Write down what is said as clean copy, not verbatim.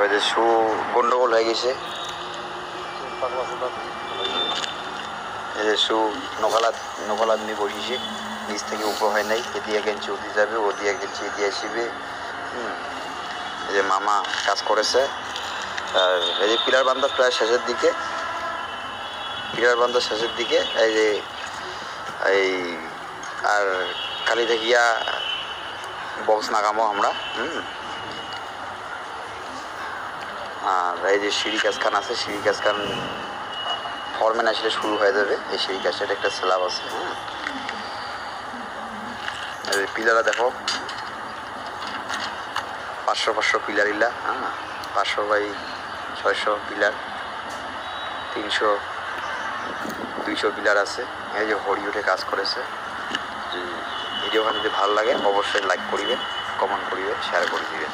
ওই যে শু গন্ডগোল হয়ে গেছে, এই যে শু নকলাত নিয়ে বসিছে, নিচ থেকে উপর হয় নাই, এদিকে গেঞ্চি উঠে যাবে, ওদিকে গেঞ্চি এদিকে আসবে। এই যে মামা কাজ করেছে। আর এই যে পিলার বান্ধা প্রায় শেষের দিকে, এই যে এই আর কালি দেখিয়া বক্স নাগামো আমরা। আর এই যে সিঁড়ি কাজখান আছে, সিঁড়ি কাজখান ফরম্যান আসলে শুরু হয়ে যাবে। এই সিঁড়ি কাজটার একটা স্ল্যাব আছে। এই পিলাররা দেখো 500 পিলার ইলা, 500 বাই 600 পিলার, 300-200 পিলার আছে। এই যে হরি উঠে কাজ করেছে। ভিডিওখান যদি ভালো লাগে অবশ্যই লাইক করিবেন, কমেন্ট করিবেন, শেয়ার করে দিবেন।